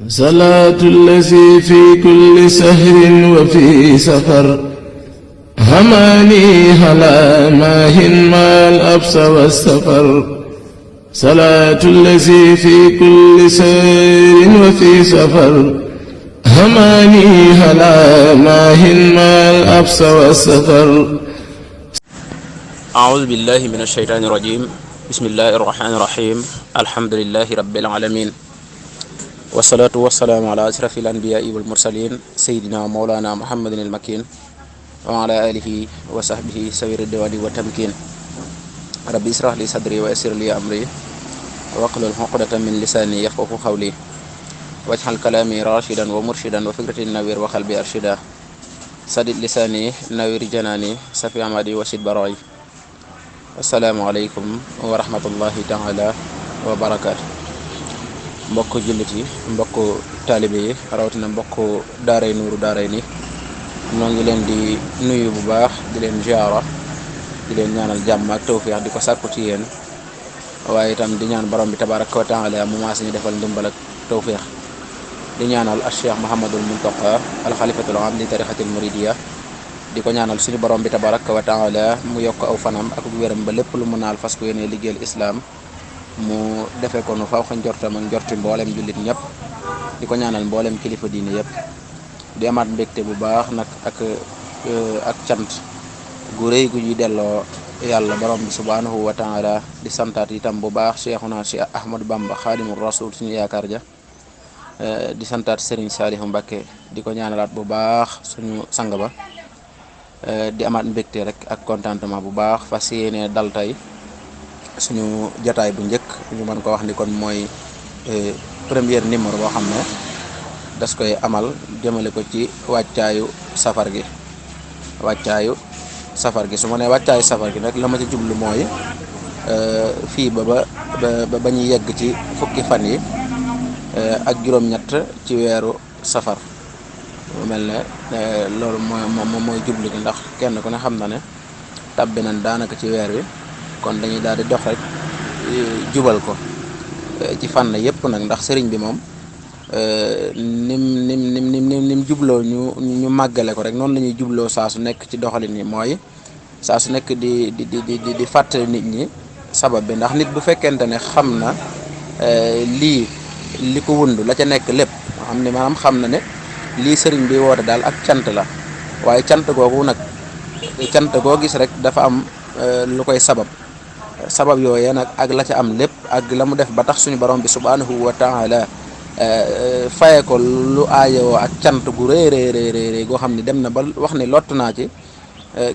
صلاة الذي في كل سهر وفي سفر هماني هلا ماهن ما الأبس والسفر صلاة الذي في كل سهر وفي سفر هماني هلا ماهن ما الأبس والسفر. أعوذ بالله من الشيطان الرجيم. بسم الله الرحمن الرحيم. الحمد لله رب العالمين والصلاة والسلام على أشرف الأنبياء والمرسلين سيدنا مولانا محمد المكين وعلى آله وصحبه سوي الرضوان والتمكين. ربي اشرح لي صدري ويسر لي أمري واحلل عقدة من لساني يفقهوا قولي واجعل كلامي راشدا ومرشدا وفكرتي نوير وقلبي أرشدا سدد لساني نوير جناني سفي عمادي وسد براي. asalaamaaleykum wa rahmatullahi taala wa barakaatu. mbokk jullit yi, mbokk taalibe yi, rawatina mbokk daaray nuuru daaray ni noo ngi leen di nuyu bu baax, di leen ziara, di leen ñaanal jàmm ak tawfiix di ko sàkku ci yéen, waaye itam di ñaan borom bi tabaraka wa taala mu maas ñu defal ndimbal ak tawfiix. di ñaanal al cheikh Muhammadul Muntaqa al xalifatul am li tarixatil muridiya, di ko ñaanal suñu borom bi tabaraka wa taala mu yokk aw fanam ak wéram ba lépp lu mu naal fas ko yéene liggéeyal islaam mu defee ko nu faw xa njortam ak njorti mboolem jullit ñëpp. di ko ñaanal mboolem kilifa diine yëpp. di amaat mbégte bu baax nag ak cant gu rëy gu ñuy delloo yàlla borom bi subhanahu wa taala. di santaat itam bu baax cheikhuna cheikh Ahmadou Bamba xaadimul rasul suñu yaakaar ja. di santaat Serigne Saliou Mbacké, di ko ñaanalaat bu baax suñu sang ba. di amaat mbégte rek ak contentement bu baax fas yéene dal tey suñu jataay bu njëkk ñu mën ko wax ni kon mooy premier numéro boo xam ne das koy amal jëmale ko ci wàccaayu safar gi. su ma nee wàccaayu safar gi nag la ma ci jublu mooy fii ba ñuy yegg ci fukki fan yi ak juróom-ñett ci weeru safar. mu mel ne loolu mooy jublu gi, ndax kenn ku ne xam na ne tàbbi nañ daanaka ci weer wi, kon dañuy daal di dox rek jubal ko ci fànn yëpp nag, ndax sëriñ bi moom nim jubloo ñu màggale ko rek noonu la ñuy jubloo saa su nekk ci doxalin yi, mooy saa su nekk di fàttali nit ñi sabab bi. ndax nit bu fekkente ne xam na li ko wund la ca nekk lépp, xam ne maanaam xam na ne lii sëriñ bi woote daal ak cant la, waaye cant googu nag cant goo gis rek dafa am lu koy sabab yooyee nag ak la ca am lépp ak la mu def ba tax suñu borom bi subhanahu wa taala faye ko lu aayoo ak cant gu rëy goo xam ne dem na ba wax ne lott naa ci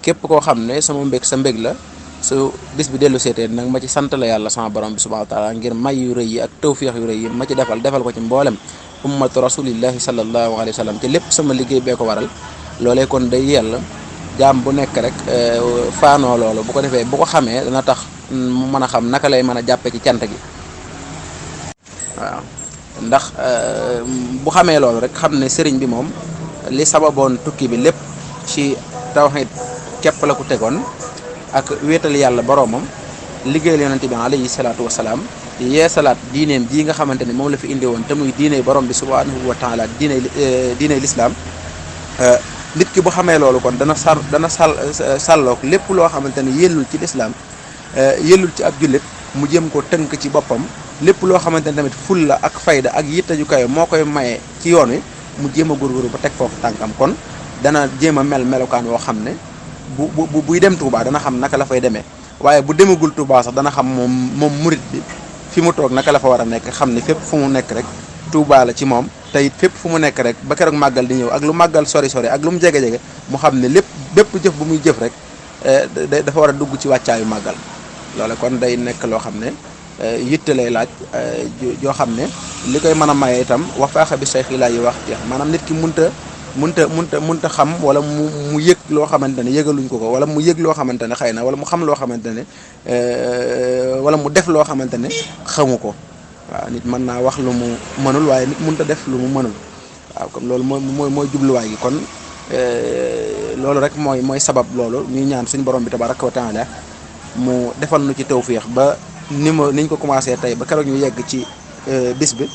képp koo xam ne sama mbég sa mbég la, su bis bi dellu seetee nag ma ci sant la yàlla sama borom bi subhanahu wa taala ngir may yu rëy yi ak tawfiix yu rëy yi ma ci defal ko ci mboolem ummatu rasulillahi sallallahu alayhi wa sallam te lépp sama liggéey bee ko waral. loolee kon day yàlla jaam bu nekk rek faanoo loolu, bu ko defee bu ko xamee dana tax mu mën a xam naka lay mën a jàppe ci cant gi. waaw ndax bu xamee loolu rek xam ne sëriñ bi moom li sababoon tukki bi lépp ci tawhid képp la ko tegoon ak wéetal yàlla boroomam, liggéeyal yonente bi alayhi salaatu wasalaam, yeesalaat diineem ji nga xamante ne moom la fi indi woon te muy diine borom bi subhanahu wa taala, diine lislaam. nit ki bu xamee loolu kon dana sàllook lépp loo xamante ne yellul ci lislaam, yellul ci ab jullit, mu jëm ko tënk ci boppam. lépp loo xamante ne tamit fulla ak fayda ak yitte ju kayo moo koy maye ci yoon wi, mu jéem a góorgóorlu ba teg foofu tànkam. kon dana jéem a melokaan woo xam ne buy dem Touba dana xam naka la fay demee, waaye bu demagul Touba sax dana xam moom murit bi fi mu toog naka la fa war a nekk, xam ne fépp fu mu nekk rek Touba la ci moom. te it fépp fu mu nekk rek ba keroog màggal di ñëw ak lu màggal sori ak lu mu jege-jege, mu xam ne bépp jëf bu muy jëf rek dafa war a dugg ci wàccaayu màggal. loole kon day nekk loo xam ne yitte lay laaj joo xam ne li koy mën a maye itam wafaaxa bi say xilaa yi wax jeex. maanaam nit ki munta xam wala mu yëg loo xamante ne yëgaluñ ko wala mu yëg loo xamante ne xëy na wala mu xam loo xamante ne wala mu def loo xamante ne xamu ko. waaw nit mën naa wax lu mu mënul, waaye nit mënut a def lu mu mënul. waaw comme loolu mooy jubluwaay gi. kon loolu rek mooy sabab loolu ñuy ñaan suñu borom bi tabaraka wa taala mu defal nu ci tawfiix ba niñ ko commencé tey ba keroog ñu yegg ci bis bi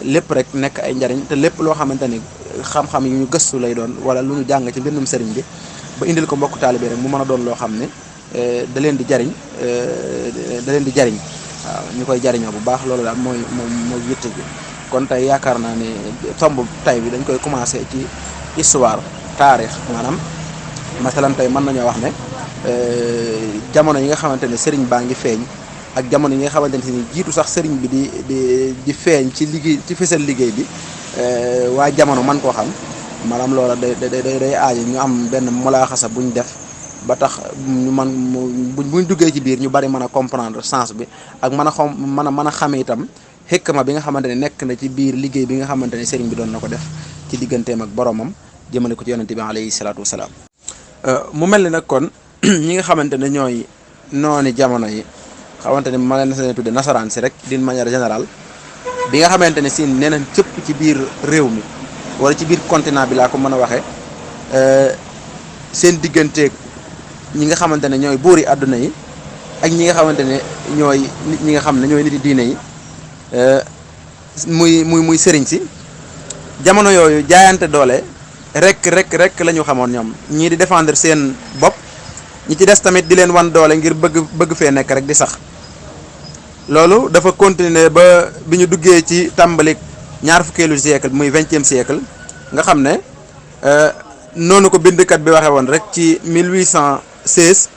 lépp rek nekk ay njariñ te lépp loo xamante ni xam-xam yu ñu gëstu lay doon wala lu ñu jàng ci mbindum sëriñ bi ba indil ko mbokk taalibe rek mu mën a doon loo xam ne da leen di jariñ waaw ñu koy jariñoo bu baax loolu daal mooy yitte bi. kon tey yaakaar naa ne tomb tay bi dañ koy commencé ci histoire taarix maanaam masalan tey mën nañoo wax ne jamono yi nga xamante ne sëriñ baa ngi feeñ ak jamono yi nga xamante ne jiitu sax sëriñ bi di feeñ ci liggéey ci fësal liggéey bi waa jamono man koo xam maanaam loola day aaji ñu am benn mulaaxasa buñ def ba tax ñu buñ duggee ci biir ñu bari mën a comprendre sens bi ak mën a xame itam xikma bi nga xamante ne nekk na ci biir liggéey bi nga xamante ne sëriñ bi doon na ko def ci digganteem ak boromam jëmale ko ci yonente bi alayhi salaatu wasalaam. mu mel ni nag kon ñi nga xamante ne ñooy nooni jamono yi xamante ne ma leen na tudde nasaraan si rek d'une manière générale bi nga xamante ne si nee nañ cëpp ci biir réew mi wala ci biir continent bi laa ko mën a waxee seen digganteeg ñi nga xamante ne ñooy buuri àdduna yi ak ñi nga xamante ne ñooy nit ñi nga xam ne ñooy nit yi diine yi muy sëriñ si jamono yooyu jaayante doole rek la ñu xamoon ñoom ñii di défendre seen bopp ñi ci des tamit di leen wan doole ngir bëgg fee nekk rek di sax loolu dafa continuer ba bi ñu duggee ci tàmbalik ñaar fukkeelu siècle muy 20e siècle nga xam ne noonu ko bindkat bi waxee woon rek ci 1816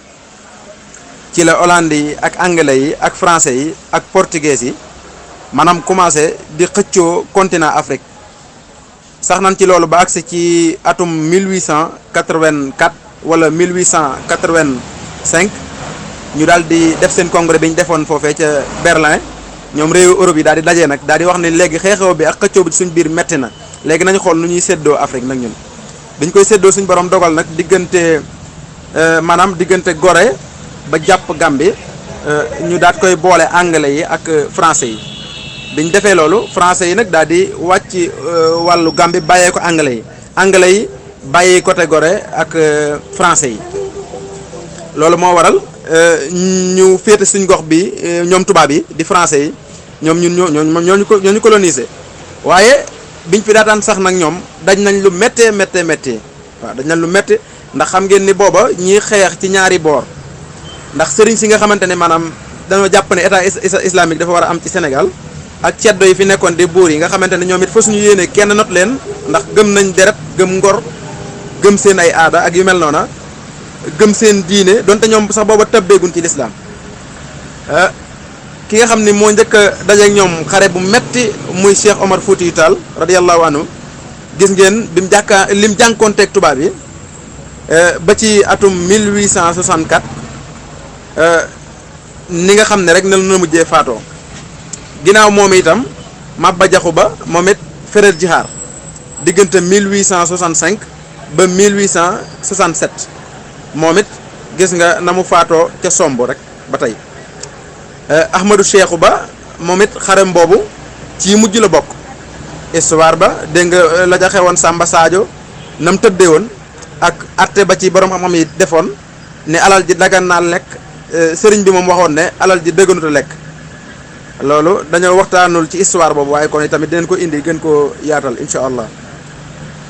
ci la Hollande yi ak anglais yi ak français yi ak portugais yi maanaam commencé di xëccoo continent Afrique sax nañ ci loolu ba agsi ci atum 1884 wala 1885 ñu daal di def seen congrès bi ñu defoon foofee ca Berlin ñoom réewu Europe yi daal di dajee nag daal di wax ne léegi xeexoo bi ak xëccoo bi suñ biir metti na léegi nañu xool nu ñuy séddoo Afrique nag ñun dañ koy séddoo suñ borom dogal nag diggante Gorée ba jàpp Gambie ñu daat koy boole anglais yi ak français yi biñ defee loolu français yi nag daal di wàcc wàllu Gambie bàyyee ko anglais yi bàyyi côté Gorée ak français yi loolu moo waral ñu féete suñ gox bi ñoom tubaab yi di français yi ñoom ñoo ñu colonisé waaye biñ fi daataan sax nag ñoom daj nañ lu méttee waaw daj nañ lu méttee ndax xam ngeen ni booba ñiy xeex ci ñaari boor ndax sëriñ si nga xamante ne maanaam dañoo jàpp ne état islamique dafa war a am ci Sénégal ak ceddo yi fi nekkoon di buur yi nga xamante ne ñoom it fa suñu yéene kenn not leen ndax gëm nañ deret gëm ngor gëm seen ay aada ak yu mel noona gëm seen diine donte ñoom sax booba tëbbeegun ci lislaam ki nga xam ni moo njëkk a dajeek ñoom xare bu metti muy Cheikh Omar Foutiyou Tall radiyallahu anhu gis ngeen lim jànkoonteeg tubaab yi ba ci atum 1864 ni nga xam ne rek na mujjee faatoo ginnaaw moom itam Maba Jaxu Ba moom it Frère Jixaar diggante 1865 ba 1867 moom it gis nga na mu faatoo ca somb rek ba tey Ahmadou Cheikhou Ba moom it xarem boobu ci mujj la bokk histoire ba dégg nga la ja xewoon Samba Sadio nam tëddee woon ak atte ba ci borom xam-xam yi defoon ne alal ji dagan naa lekk sëriñ bi moom waxoon ne alal ji dëgganut a lekk loolu dañoo waxtaanul ci histoire boobu waaye kon tamit dinañ ko indi gën koo yaatal incha allah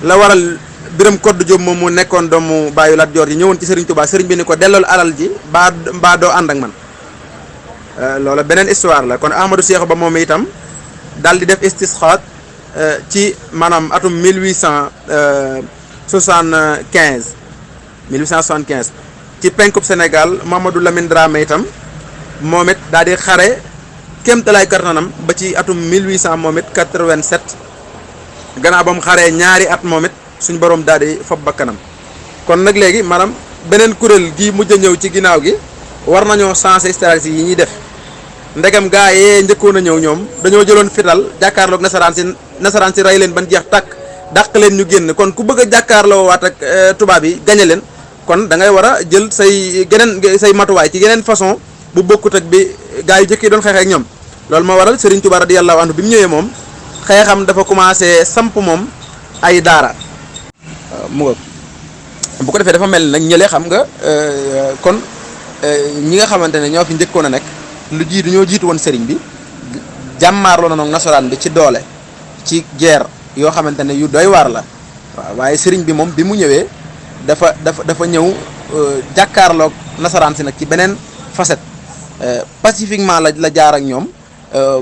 la waral Biram Koddu Jóob moom mu nekkoon doomu bàyyi Lat Joor yi ñëwoon ci sëriñ Tuubaa sëriñ bi ni ko dellool alal ji mbaa doo ànd ak man loolu beneen histoire la kon Ahmadou Cheikhou Ba moom itam daal di def istisxaat ci maanaam atum 1875 ci penkub Sénégal Mamadou Lamine Dramé itam moom it daal di xare kéemtalaay kartanam ba ci atum 1800 moom it 87 gannaaw ba mu xaree ñaari at moom it suñ borom daal di fob bakkanam kon nag léegi maanaam beneen kuréel gi mujj a ñëw ci ginnaaw gi war nañoo sensé stratégie yi ñuy def ndegam gaa yee njëkkoon a ñëw ñoom dañoo jëloon fital jàkkaarloog nasaraan si rey leen ban jeex tàkk dàq leen ñu génn kon ku bëgg a jàkkaarloo waat ak tubaab yi gañe leen kon da ngay war a jël say matuwaay ci geneen façon bu bokkut ak bi gaa yu jëkkee doon xeexee ak ñoom loolu moo waral Serigne Touba radiyallahu anhu bi mu ñëwee moom xeexam dafa commencé samp moom ay daara mu nga bu ko defee dafa mel nag ñële xam nga kon ñi nga xamante ne ñoo fi njëkkoon a nekk ñoo jiitu woon sëriñ bi jàmmaarloo na noog nasaraan bi ci doole ci guerre yoo xamante ne yu doy waar la waaw waaye sëriñ bi moom bi mu ñëwee dafa ñëw jàkkaarloog nasaraan si nag ci beneen facette pacifiquement la jaar ak ñoom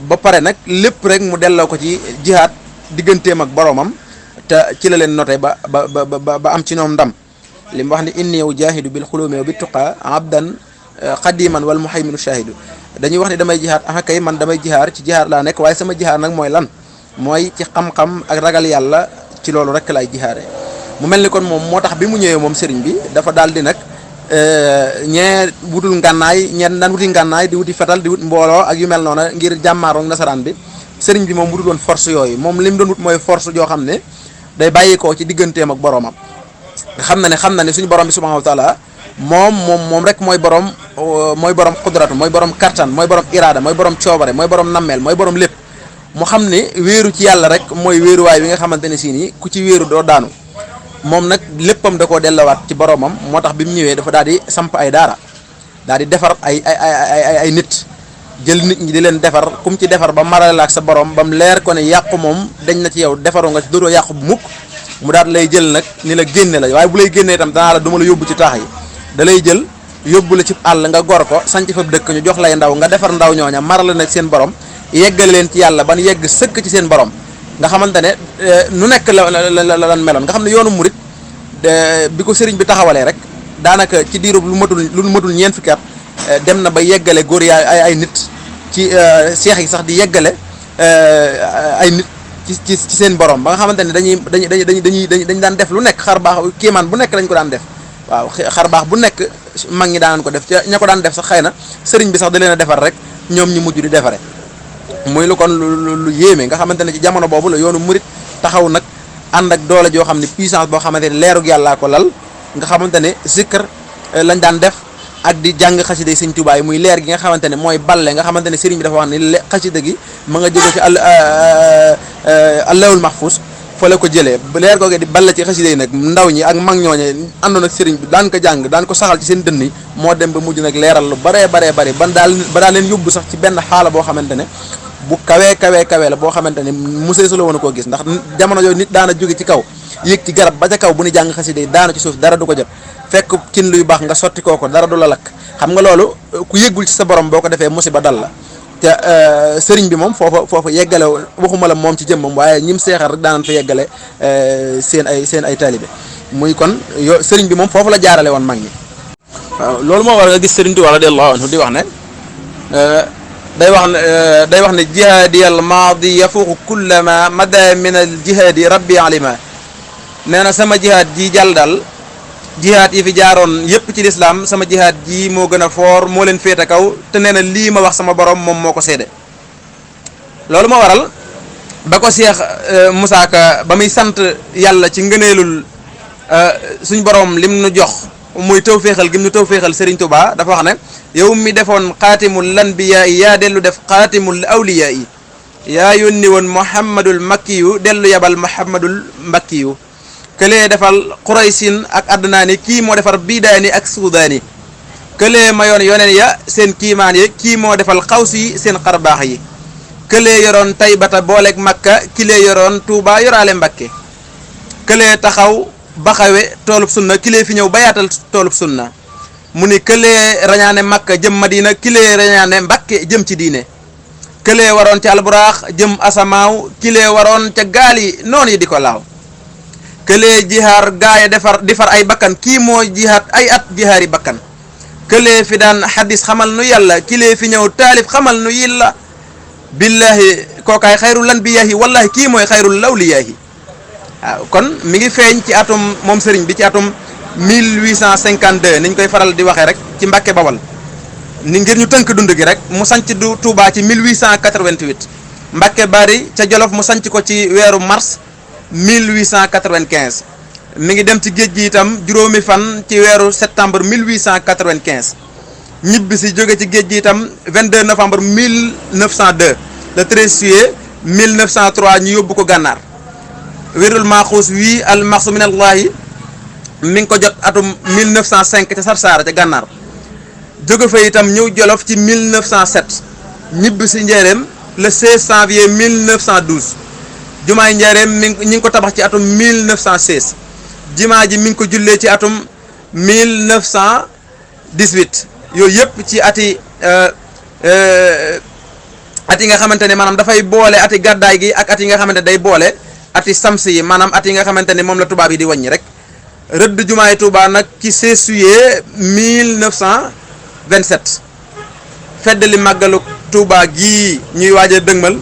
ba pare nag lépp rek mu delloo ko ci jihaad digganteem ak boromam te ci la leen noté ba am ci ñoom ndam li mu wax ni inni ujahidu bil xulumi wa bit tuqa abdan qadiman wal muhayminu shahidu dañuy wax ni damay jihaad kay man damay jihaar ci jihaar laa nekk waaye sama jihaar nag mooy lan mooy ci xam-xam ak ragal yàlla ci loolu rek laay jihaare mu mel ni kon moom moo tax bi mu ñëwee moom sëriñ bi dafa daal di nag ñee wutul ngànnaay ñeen daan wuti ngànnaay di wuti fetal di wut mbooloo ak yu mel noonu ngir jàmmaaroog nasaraan bi sëriñ bi moom wutul woon force yooyu moom li mu doon wut mooy force joo xam ne day bàyyikoo ci digganteem ak boromam xam na ne suñu borom bi subhanahu wa taala moom rek mooy borom xudratu mooy borom kattan mooy borom iraada mooy borom coobare mooy borom nammeel mooy borom lépp mu xam ne wéeru ci yàlla rek mooy wéeruwaay bi nga xamante ne si nii ku ci wéeru doo daanu moom nag léppam da koo dellawaat ci boromam moo tax bi mu ñëwee dafa daal di samp ay daara daal di defar ay nit jël nit ñi di leen defar kum ci defar ba marale ak sa borom ba mu leer ko ne yàqu moom dañ na ci yow defaru nga ci dootoo yàqu bu mukk mu daal lay jël nag ni la génne la waaye bu lay génnee itam danaa la duma la yóbbu ci taax yi da lay jël yóbbu la ci àll nga gor ko sanc fa dëkk ñu jox lay ndaw nga defar ndaw ñooña marale nag seen borom yeggale leen ci yàlla ban yegg sëkk ci seen borom nga xamante ne nu nekk lan meloon nga xam ne yoonu murit bi ko sëriñ bi taxawalee rek daanaka ci diirub lu matul ñeent fukki at dem na ba yeggale góor yaa ay nit ci seex yi sax di yeggale ay nit ci seen borom ba nga xamante ne dañ daan def lu nekk xar baax kéemaan bu nekk dañ ko daan def waaw xar baax bu nekk mag ñi daan ko def ca ña ko daan def sax xëy na sëriñ bi sax da leen a defar rek ñoom ñu mujj di defare muy lu kon lu yéeme nga xamante ne ci jamono boobu la yoonu murit taxaw nag ànd ak doole joo xam ne puissance boo xamante ne leerug yàllaa ko lal nga xamante ne zikkar lañ daan def ak di jàng xasida yi Sëriñ Tuubaa yi muy leer gi nga xamante ne mooy balle nga xamante ne sëriñ bi dafa wax ni xasida gi ma nga jóge ci allahul mahfuz fa la ko jëlee leer googee di balle ci xasida yi nag ndaw ñi ak mag ñooñe àndoon ak sëriñ bi daan ko jàng daan ko saxal ci seen dënn yi moo dem ba mujj nag leeral lu baree ba daal leen yóbbu sax ci benn xaala boo xamante ne bu kawee la boo xamante ne musee su la woon a koo gis ndax jamono yooyu nit daana jóge ci kaw yéeg ci garab ba ca kaw bu ni jàng xasida yi daanu ci suuf dara du ko jot fekk cin luy baax nga sotti kooko dara du la lakk xam nga loolu ku yëggul ci sa borom boo ko defee musiba dal la te sëriñ bi moom foofa yeggale waxuma la moom ci jëmmam waaye ñim seexal rek daanan fa yeggale seen ay taalibe muy kon sëriñ bi moom foofu la jaarale woon mag ñi waaw loolu moo war nga gis sëriñ Tuubaa radiyallaahu anhu di wax ne day wax ne jihaadi al maadi yafuuqu kullama mada min al jihaadi rabbi alima nee na sama jihaad ji jàll daal jihaad yi fi jaaroon yépp ci lislaam sama jihaad ji moo gën a foor moo leen féete kaw te nee na lii ma wax sama borom moom moo ko seede loolu moo waral ba ko Seex Musaa Ka ba muy sant yàlla ci ngëneelul suñ borom lim nu jox muy tawféexal gim nu tawféexal Sëriñ Tuubaa dafa wax ne yow mi defoon xaatimul lanbiyaa yi yaa dellu def xaatimul awliyaa yi yaa yónni woon muhammadul makkiyu dellu yabal muhammadul mbakkiyu këlee defal quraysin ak adnaani kii moo defar biidaani ak suudaani këlee mayoon yoneen ya seen kiimaan yi kii moo defal xaws yi seen xarbaax yi këlee yoroon taybata booleeg makka kilee yoroon tuubaa yoraale mbakke këlee taxaw baxawe toolub sunna kilee fi ñëw bayaatal toolub sunna mu ni këlee rañaane makka jëm madina kilee rañaane mbakke jëm ci diine këlee waroon ci alburaax jëm asamaaw kilee waroon ca gaali noonu yi di ko laaw këlee jihaar gaaya defar ay bakkan kii moo jihaat ay at jihaari bakkan këlee fi daan xadis xamal nu yàlla kilee fi ñëw taalif xamal nu yilla billahi kookaay xayrul anbiyaahi wallahi kii mooy xayrul lawliyaahi waaw kon mi ngi feeñ ci atum moom sëriñ bi ci atum 1852 niñ koy faral di waxee rek ci Mbàkke Bawal ni ngir ñu tënk dund gi rek mu sanc du Touba ci 1888 Mbàkke Bari ca Jolof mu sanc ko ci weeru mars 1895 mi ngi dem ci géej gi itam juróomi fan ci weeru septembre 1895 ñibbi si jóge ci géej gi itam 22 novembre 1902 le 13 juillet 1903 ñu yóbbu ko gànnaar wérul maaxuus wii al maxsu min allahi mi ngi ko jot atum 1905 ca Sarsara ca gànnaar jóge fa itam ñëw Jolof ci 1907 ñibbi si njëreem le 16 janvier 1912 jumaay Njaareem ñi ngi ko tabax ci atum 1916 jumaa ji mi ngi ko jullee ci atum 1918 yooyu yëpp ci ati at yi nga xamante ne maanaam dafay boole ati gàddaay gi ak at yi nga xamante ne day boole ati sams yi maanaam at yi nga xamante ne moom la tubaab yi di wàññi rek rëdd jumaay Touba nag ci 16 juillet 1927 feddali màggalu Touba gii ñuy waaj a dëgmal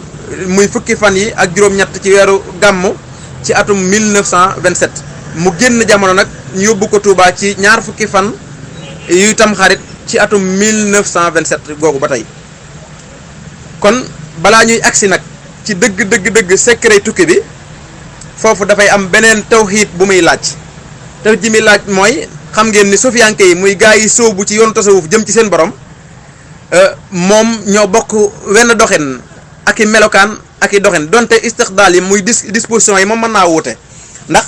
muy fukki fan yi ak juróom-ñett ci weeru gàmmu ci atum 1927 mu génn jamono nag ñu yóbbu ko Touba ci ñaar fukki fan yuy tam xarit ci atum 1927 googu ba tey kon balaa ñuy agsi nag ci dëgg secret tukki bi foofu dafay am beneen tawxiid bu muy laaj tawxiid ji muy laaj mooy xam ngeen ni sufiyanke yi muy gaa yi sóobu ci yoonu tasawuf jëm ci seen borom moom ñoo bokk wenn doxin ak i melokaan ak i doxin donte istixdaal yi muy disposition yi moom mën naa wuute ndax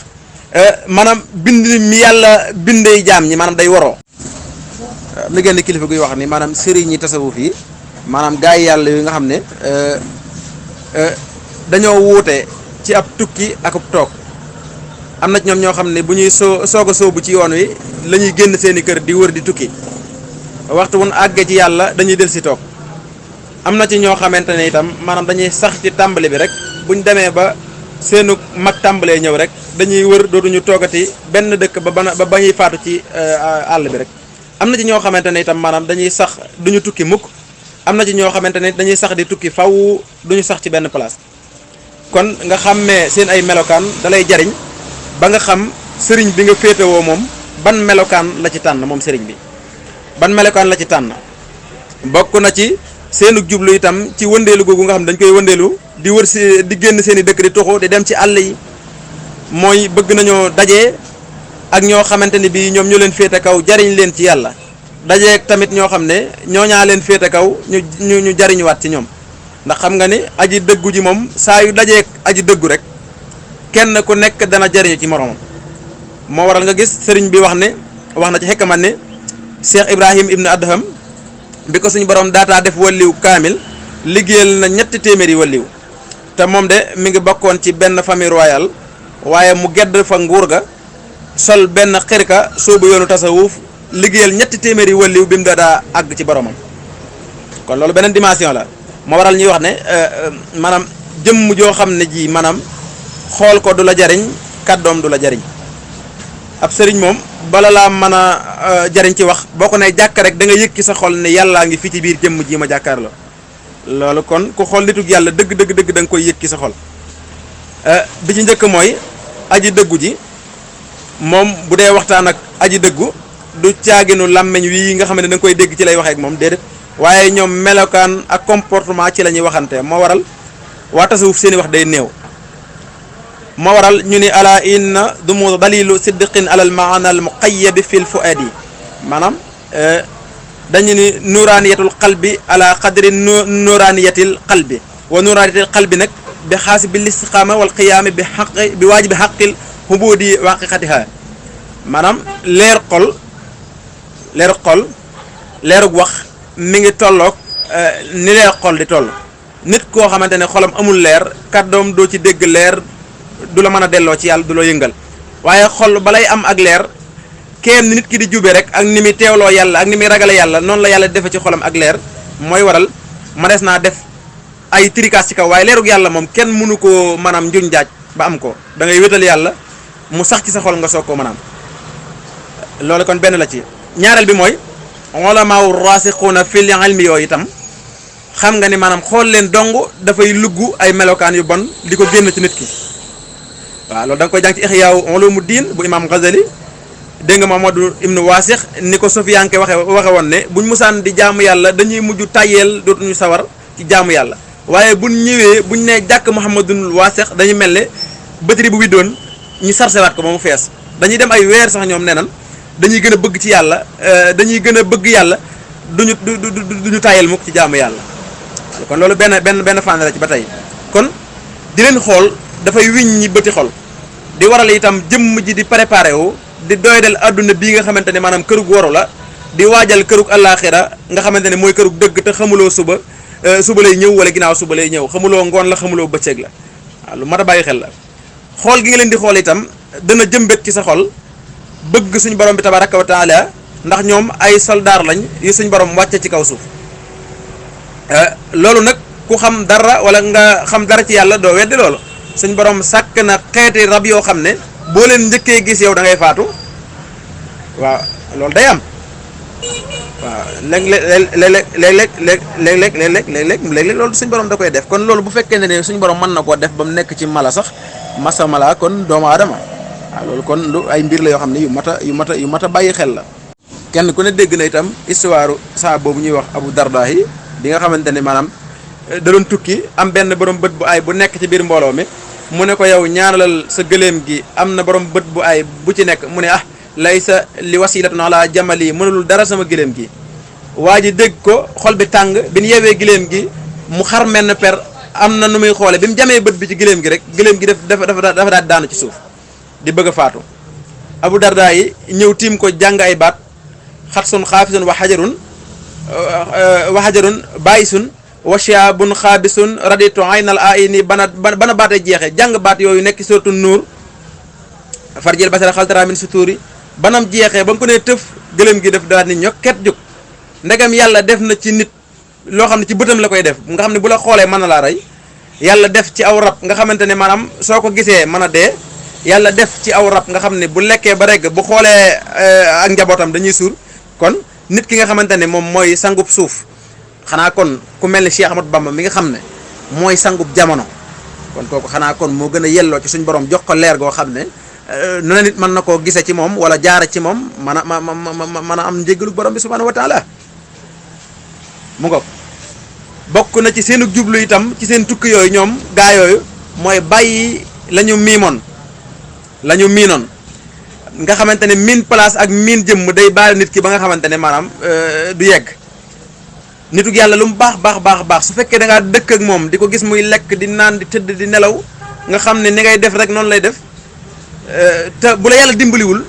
maanaam bind mi yàlla bindee jaam ñi maanaam day waroo li ngeen di kilifa guy wax ni maanaam sëriñ ñi tasawuf yi maanaam gaa yi yàlla yi nga xam ne dañoo wuute ci ab tukki ak ab toog am na ci ñoom ñoo xam ne bu ñuy soog a sóobu ci yoon wi la ñuy génn seeni kër di wër di tukki waxtu wun àggee ci yàlla dañuy del si toog am na ci ñoo xamante ne itam maanaam dañuy sax ci tàmbali bi rek buñ demee ba seenu mag tàmbalee ñëw rek dañuy wër dootuñu toogati benn dëkk ba bañuy faatu ci àll bi rek am na ci ñoo xamante ne itam maanaam dañuy sax duñu tukki mukk am na ci ñoo xamante ne dañuy sax di tukki faw duñu sax ci benn place kon nga xàmmee seen ay melokaan dalay jariñ ba nga xam sëriñ bi nga féetewoo moom ban melokaan la ci tànn moom sëriñ bi ban melokaan la ci tànn bokk na ci seenu jublu itam ci wëndeelu googu nga xam dañ koy wëndeelu di wër si di génn seen i dëkk di tuxu di dem ci àll yi mooy bëgg nañoo dajee ak ñoo xamante ni bii ñoom ñoo leen féete kaw jariñ leen ci yàlla dajeeg tamit ñoo xam ne ñooñaa leen féete kaw ñu jariñuwaat ci ñoom ndax xam nga ni aji dëggu ji moom saa yu dajeeg aji dëggu rek kenn ku nekk dana jariñu ci moromam moo waral nga gis sëriñ bi wax na ci xekkaman ne Cheikh Ibrahim Ibn Adham bi ko suñu borom daataa def walliw kaamil liggéeyal na 3 téeméeri walliw te moom de mi ngi bokkoon ci benn famille royale waaye mu gedd fa nguur ga sol benn xirka soobu yoonu tasawuf liggéeyal 3 téeméeri walliw bi mu daa àgg ci boromam kon loolu beneen dimension la moo waral ñuy wax ne maanaam jëmm joo xam ne ji maanaam xool ko du la jariñ kàddoom du la jariñ ab sëriñ moom bala laa mën a jariñ ci wax boo ko ne jàkk rek da nga yëg ci sa xol ne yàllaa ngi fi ci biir jëmm ji ma jàkkaarloo loolu kon ku xool nitug yàlla dëgg da nga koy yëg ci sa xol bi ci njëkk mooy aji dëggu ji moom bu dee waxtaan ak aji dëggu du caaginu làmmeñ wi nga xam ne da nga koy dégg ci lay waxee ak moom déedéet waaye ñoom melokaan ak comportement ci la ñuy waxante moo waral waa tasawuf seeni wax day néew moo waral ñu ni ala inna dumu dalilu siddiqin alal maana al muqayyabi fil fuadi maanaam dañu ni nuraniyatul qalbi ala qadri nuraniyatil qalbi wa nuraniyatil qalbi nag bi xaasi bil istiqaama wal qiyaami bi xaqi bi waajibi xaqil hubudi wa haqiqatiha maanaam leerug xol leerug wax mi ngi tolloog ni leer xol di toll nit koo xamante ne xolam amul leer kàddoom doo ci dégg leer du la mën a delloo ci yàlla du la yëngal waaye xol balay am ak leer kenn nit ki di jube rek ak ni muy teewloo yàlla ak ni muy ragale yàlla noonu la yàlla defe ci xolam ak leer mooy waral manees naa def ay trikaas ci kaw waaye leerug yàlla moom kenn mënu koo maanaam njuñ jaaj ba am ko da ngay wétal yàlla mu sax ci sa xol nga soog koo maanaam loolu kon benn la ci ñaareel bi mooy ulamaaw raasixuuna fil ilmi yooyu itam xam nga ni maanaam xool leen dong dafay lugg ay melokaan yu bon di ko génn ci nit ki waaw loolu da nga koy jàng ci Ihyaa Ulumuddin bu imaam Ghazali dégg nga Mamadou Ibn Wasix ni ko Sofiyanke waxe woon ne buñ musaan di jaamu yàlla dañuy mujj tàyyeel dootuñu sawar ci jaamu yàlla waaye buñ ñëwee buñ nee jàkk Muhammadul Wasix dañuy mel ne batterie bu widdoon ñu sarsewaat ko ba mu fees dañuy dem ay weer sax ñoom nee nan dañuy gën a bëgg ci yàlla dañuy gën a bëgg yàlla duñu tàyyeel mukk ci jaamu yàlla kon loolu benn fànn la ci ba tey kon di leen xool dafay wiñ ñi bëti xol di waral itam jëmm ji di préparé wu di doydal adduna bii nga xamante ne maanaam kërug waru la di waajal kërug àllaaxira nga xamante ne mooy kërug dëgg te xamuloo suba lay ñëw wala ginnaaw suba lay ñëw xamuloo ngoon la xamuloo bëccëg la waaw lu mat a bàyyi xel la. xool gi nga leen di xool itam dana jëmbët ci sa xol bëgg suñ borom bi tabaraka wa taala ndax ñoom ay soldaar lañ yu suñ borom wàcce ci kaw suuf loolu nag ku xam dara wala nga xam dara ci yàlla doo weddi loolu suñ borom sàkk na xeeti rab yoo xam ne boo leen njëkkee gis yow da ngay faatu waaw loolu day am waaw léeg-léeg loolu suñ borom da koy def kon loolu bu fekkee ne suñ borom mën na koo def ba mu nekk ci mala sax masa mala kon doomu aadama waaw loolu kon lu ay mbir la yoo xam ne yu mat a bàyyi xel la. kenn ku ne dégg na itam histoire saa boobu ñuy wax Abu Darda yi bi nga xamante ne maanaam da doon tukki am benn borom bët bu ay bu nekk ci biir mbooloo mi mu ne ko yow ñaanalal sa gëléem gi am na borom bët bu ay bu ci nekk mu ne ah laysa li wasilatun ala jamali mënulul dara sama gëléem gi. waa ji dégg ko xol bi tàng bi ñu yeewee gëléem gi mu xar menn per am na nu muy xoole bi mu jamee bët bi ci gëléem gi rek gëléem gi dafa daal daanu ci suuf di bëgg a faatu. Abu Darda yi ñëw tiim ko jàng ay baat xatsun xaafisun wa xajarun bàyyisun wa shiabun xaabisun raditu aynal ayni bana baatee jeexee jàng baat yooyu nekk suratu nuur farjil basara xaltara min suturi banam jeexee ba mu ko nee tëf gëléem gi def daal ni ñokket jóg ndegam yàlla def na ci nit loo xam ne ci bëtam la koy def nga xam ne bu la xoolee mën na laa rey yàlla def ci aw rab nga xamante ne maanaam soo ko gisee mën a dee yàlla def ci aw rab nga xam ne bu lekkee ba regg bu xoolee ak njabootam dañuy suur kon nit ki nga xamante ne moom mooy sangub suuf xanaa kon ku mel ni Cheikh Ahmadou Bamba mi nga xam ne mooy sangub jamono kon kooku xanaa kon moo gën a yelloo ci suñ borom jox ko leer goo xam ne nu ne nit mën na koo gisee ci moom wala jaare ci moom mën a am njéggalu borom bi subhanahu wa taala mu ngoog bokk na ci seenu jublu itam ci seen tukki yooyu ñoom gaa yooyu mooy bàyyi la ñu miinoon nga xamante ne miin place ak miin jëmm day baale nit ki ba nga xamante ne maanaam du yegg nituk yàlla lu mu baax su fekkee da ngaa dëkk ak moom di ko gis muy lekk di naan di tëdd di nelaw nga xam ne ni ngay def rek noonu lay def te bu la yàlla dimbaliwul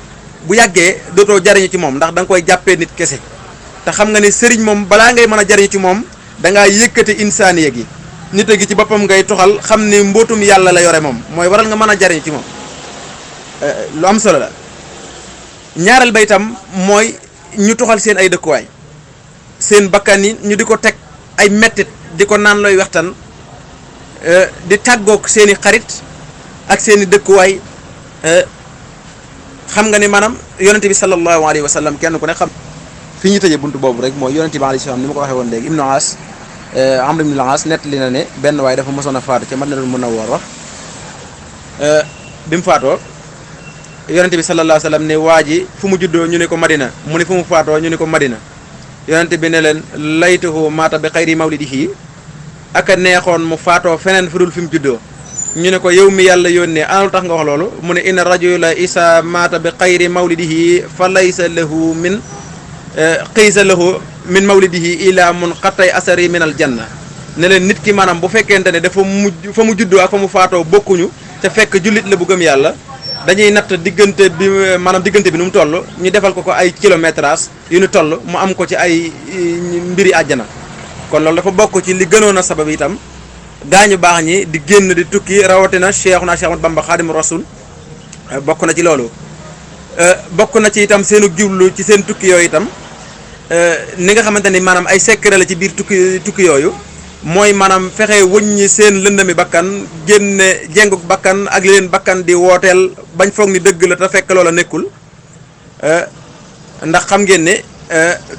bu yàggee dootoo jariñu ci moom ndax da nga koy jàppee nit kese te xam nga ne sëriñ moom balaa ngay mën a jariñu ci moom da ngaa yëkkati insaaniya gi nit a gi ci boppam ngay toxal xam ne mbootum yàlla la yore moom mooy waral nga mën a jariñu ci moom lu am solo la. ñaareel ba itam mooy ñu toxal seen ay dëkkuwaay seen bakkan yi ñu di ko teg ay mettit di ko naan looy waxtaan di tàggoog seen i xarit ak seen i dëkkuwaay xam nga ni maanaam yonente bi sallallahu alayhi wa sallam kenn ku ne xam fi ñu tëjee buntu boobu rek mooy yonente bi alayhi salaam ni ma ko waxee woon léegi Ibnu As Amr ibn al-As nett li na ne benn waaye dafa mosoon a faatu ca Madinatul Munawwara bi mu faatoo yonente bi sallallahu alayhi wa sallam ne waa ji fu mu juddoo ñu ne ko Madina mu ne fu mu faatoo ñu ne ko Madina yonente bi ne leen laytuhu maata bi xayri mawlidihi ak a neexoon mu faatoo feneen fu dul fi mu juddoo ñu ne ko yow mi yàlla yónnee ana lu tax nga wax loolu mu ne inna rajula isa maata bi xayri mawlidihi fa laysa lahu min qiisa lahu min mawlidihi ila mun xatay asari min al janna ne leen nit ki maanaam bu fekkente ne dafa mujj fa mu juddoo ak fa mu faatoo bokkuñu te fekk jullit la bu gëm yàlla dañuy natt diggante bi maanaam diggante bi nu mu toll ñu defal ko ay kilométrage yu ñu toll mu am ko ci ay mbiri àjjana kon loolu dafa bokk ci li gënoon a sabab itam gaañu baax ñi di génn di tukki rawatina Cheikhuna Cheikh Ahmadou Bamba Xaadimu Rasul bokk na ci loolu bokk na ci itam seenu jublu ci seen tukki yooyu itam ni nga xamante ni maanaam ay secret la ci biir tukki yooyu mooy maanaam fexe wëññi seen lëndami bakkan génne jenguk bakkan ak li leen bakkan di wooteel bañ foog ni dëgg la te fekk loola nekkul ndax xam ngeen ne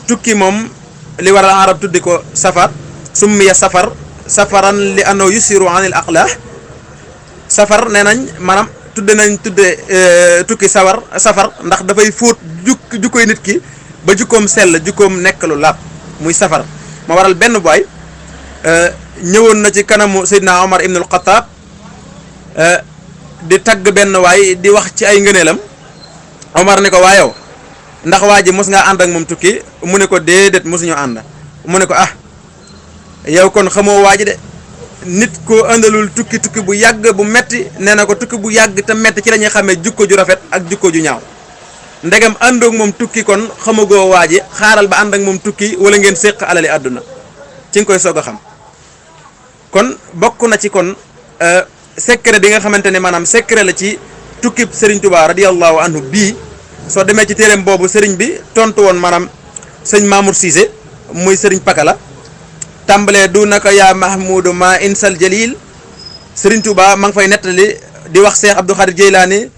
tukki moom li waral arab tuddi ko safar summiya safaran li annahu yusiru anil aqlah safar nee nañ maanaam tudde tukki safar ndax dafay fóot jukkoy nit ki ba jukkoom sell jukkoom nekk lu laab muy safar ma waral benn boy ñëwoon na ci kanamu Seydina Omar ibn al-Khattab di tagg benn waay di wax ci ay ngëneelam Omar ne ko waayow ndax waa ji mos ngaa ànd ak moom tukki mu ne ko déedéet mosuñu ànd mu ne ko ah yow kon xamoo waa ji de nit ko àndalul tukki bu yàgg bu metti nee na ko tukki bu yàgg te metti ci la ñuy xamee jukko ju rafet ak jukko ju ñaaw ndegam àndoog moom tukki kon xamagoo waa ji xaaral ba ànd ak moom tukki wala ngeen séq alali àdduna ci nga koy soog a xam kon bokk na ci kon secret bi nga xamante ne maanaam secret la ci tukkib Serigne Touba radiyallahu anhu bii soo demee ci téereem boobu Serigne bi tontu woon maanaam sëñ Mamour Cissé muy Serigne Pakala tàmbalee du naka yaa Mahmoudou ma insal jalil Serigne Touba ma ngi fay nettali di wax Cheikh Abdou Khadir Jeylaani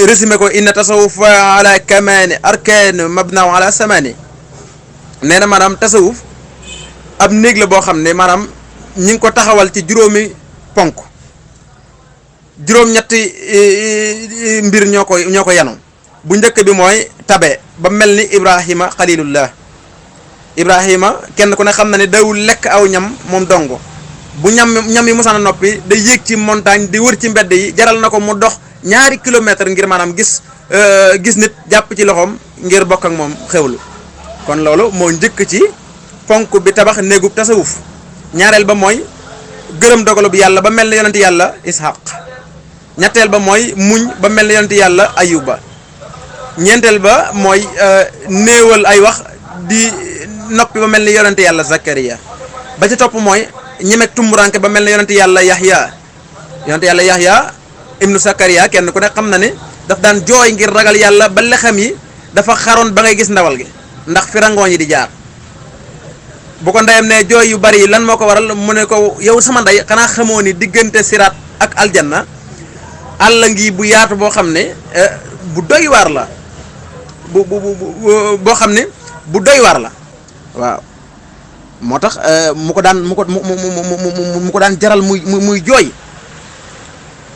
résumé ko inna tasawuf ala kamani arkan mabnaw ala samani nee na maanaam tasawuf ab néeg la boo xam ne maanaam ñi ngi ko taxawal ci juróomi ponk juróom-ñetti mbir ñoo ko yanu bu njëkk bi mooy tabe ba mel ni Ibrahima xalilullah Ibrahima kenn ku ne xam na ne dawul lekk aw ñam moom dongo bu ñam yi mosaan a noppi day yéeg ci montagne di wër ci mbedd yi jaral na ko mu dox ñaari kilomètre ngir maanaam gis nit jàpp ci loxoom ngir bokk ak moom xewlu kon loolu moo njëkk ci ponk bi tabax néegub tasawuf ñaareel ba mooy gërëm dogalub yàlla ba mel ni yonent yàlla Ishaq ñetteel ba mooy muñ ba mel ni yonent yàlla Ayuba ñeenteel ba mooy néewal ay wax di noppi ba mel ni yonent yàlla Zakariya ba ci topp mooy ñemek tumuranke ba mel ni yonent yàlla Yahya ibnu Zakariya kenn ku ne xam na ne daf daan jooy ngir ragal yàlla ba lexam yi dafa xaroon ba ngay gis ndawal gi ndax fi rangooñ yi di jaar bu ko ndeyam ne jooy yu bari lan moo ko waral mu ne ko yow sama ndey xanaa xamoo ni diggante siraat ak aljanna àll ngi bu yaatu boo xam ne bu doy waar la boo xam ne bu doy waar la waaw moo tax mu ko daan jaral muy jooy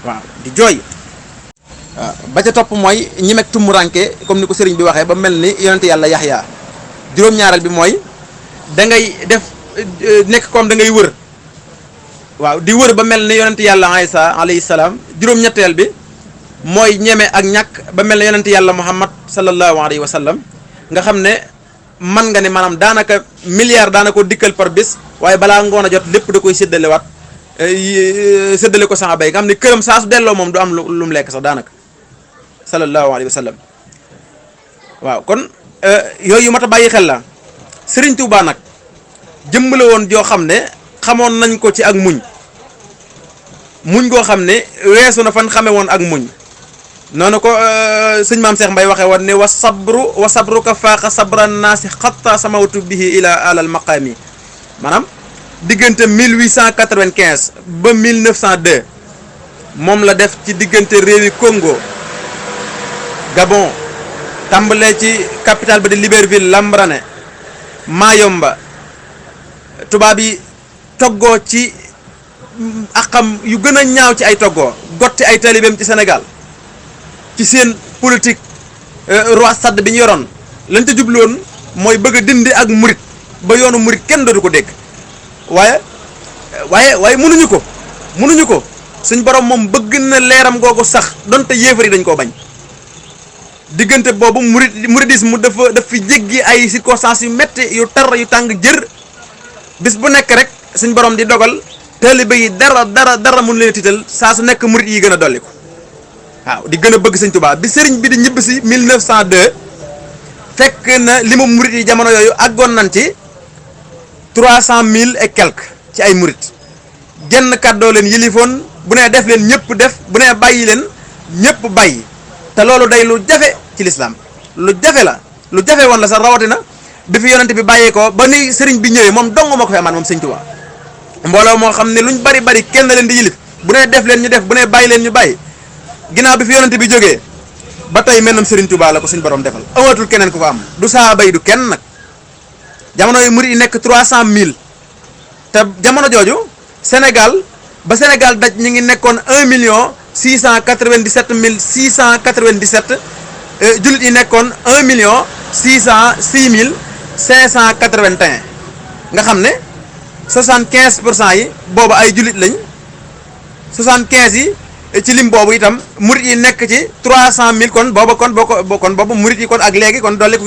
waaw di jooy waaw ba ca topp mooy ñi meg tumuranke comme ni ko sëriñ bi waxee ba mel ni yonente yàlla Yaxya juróom-ñaareel bi mooy da ngay def nekk comme da ngay wër waaw di wër ba mel ni yonente yàlla Isa alayhi salaam juróom-ñetteel bi mooy ñeme ak ñàkk ba mel ni yonente yàlla Muhammad sallallahu alayhi wa sallam nga xam ne man nga ne maanaam daanaka milliard daana ko dikkal par bis waaye balaa ngoon a jot lépp da koy séddalewaat séddale ko saxaaba yi nga xam ne këram saa su delloo moom du am lu mu lekk sax daanaka sallallahu alayhi wa sallam waaw kon yooyu mat a bàyyi xel la Serigne Touba nag jëmm la woon joo xam ne xamoon nañ ko ci ak muñ goo xam ne weesu na fan xame woon ak muñ noonu ko sëñ maam Cheikh Mbaye waxee woon ne wa sabruka faaqa sabran naasi xatta samawtu bihi ila alal maqaami maanaam diggante 1895 ba 1902 moom la def ci diggante réewi Congo Gabon tàmbalee ci capitale ba di Libreville Lambaréné Mayomba tubaab yi toggoo ci akam yu gën a ñaaw ci ay toggoo gotti ay taalibeem ci Sénégal ci seen politique roi Sadd bi ñu yoroon lañ ca jubloon mooy bëgg a dindi ak murit ba yoonu murit kenn dootu ko dégg waaye mënuñu ko suñ borom moom bëgg na leeram googu sax donte yéefar yi dañ koo bañ diggante boobu muridisme daf fi jéggi ay circonstances yu métti yu tar yu tàng jër bis bu nekk rek suñ borom di dogal taalibe yi dara mun leen tiital saa su nekk murid yi gën a dolli ko waaw di gën a bëgg sëñ Tuubaa bi sëriñ bi di ñibbi si 1902 fekk na li mu murid yi jamono yooyu àggoon nañ ci 300 000 et quelque ci ay murid genn kàddoo leen yilifoon bu nee def leen ñëpp def bu nee bàyyi leen ñëpp bàyyi te loolu day lu jafe ci lislaam lu jafe woon la sax rawatina bi fi yonent bi bàyyee ko ba ni sëriñ bi ñëwee moom dong moo ko fi amaan moom sëñ Tuubaa mbooloo moo xam ne luñ bari kenn leen di yilif bu nee def leen ñu def bu nee bàyyi leen ñu bàyyi ginnaaw bi fi yonent bi jógee ba tey mel nam sëriñ Tuubaa la ko suñ borom defal amatul keneen ku ko am du saaba yi du kenn nag jamono yu murid yi nekk 300 000 te jamono jooju Sénégal ba Sénégal daj ñu ngi nekkoon 1 697 jullit yi nekkoon 1 606 581 nga xam ne 75% yi boobu ay jullit lañ 75 yi ci lim boobu itam murit yi nekk ci 300 000 kon boobu murit yi kon ak léegi kon dolli ko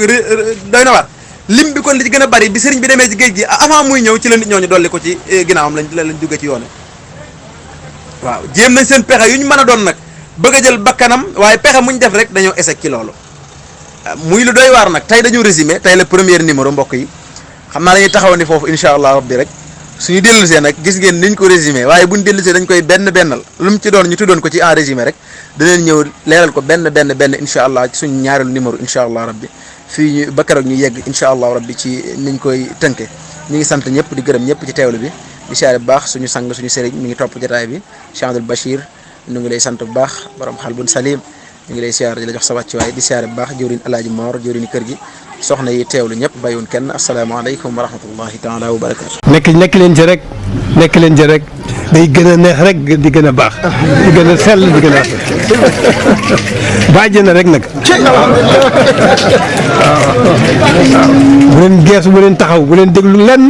doy na waar lim bi kon li ci gën a bari bi sëriñ bi demee ci géej gi avant muy ñëw ci la nit ñooñu dolli ko ci ginnaawam lañ duggee ci yoone waaw jéem nañ seen pexe yu ñu mën a doon nag bëgg a jël bakkanam waaye pexe muñ def rek dañoo échec ci loolu muy lu doy waar nag tey dañu résumé tey la premier numéro mbokk yi xam naa dañuy taxaw ni foofu incha allah rabbi rek suñu dellusee nag gis ngeen niñ ko résumé waaye buñ dellusee dañ koy bennal lu mu ci doon ñu tuddoon ko ci en résumé rek danañ ñëw leeral ko benn incha allah ci suñu ñaareelu numéro incha allah rabbi fii ñu ba keroog ñu yegg incha allah rabbi ci niñ koy tënke ñu ngi sant ñëpp di gërëm ñëpp ci teewlu bi di siyaare bu baax suñu sang suñu sëriñ mi ngi topp jotaay bi Cheikh Abdoul Bachir ñu ngi lay sant bu baax borom Xalbun Salim ñu ngi lay siyaare di la jox sa wàccuwaay di siyaare bu baax jëwriñ Alaaji Moor jëwriñ kër gi soxna yi teewlu ñëpp bàyyiwun kenn asalaamaaleykum wa rahmatullahi taala wa barakatu nekk leen ci rek day gën a neex rek di gën a baax di gën a sell di gën a bàjj na rek nag bu leen geesu bu leen taxaw bu leen déglu lenn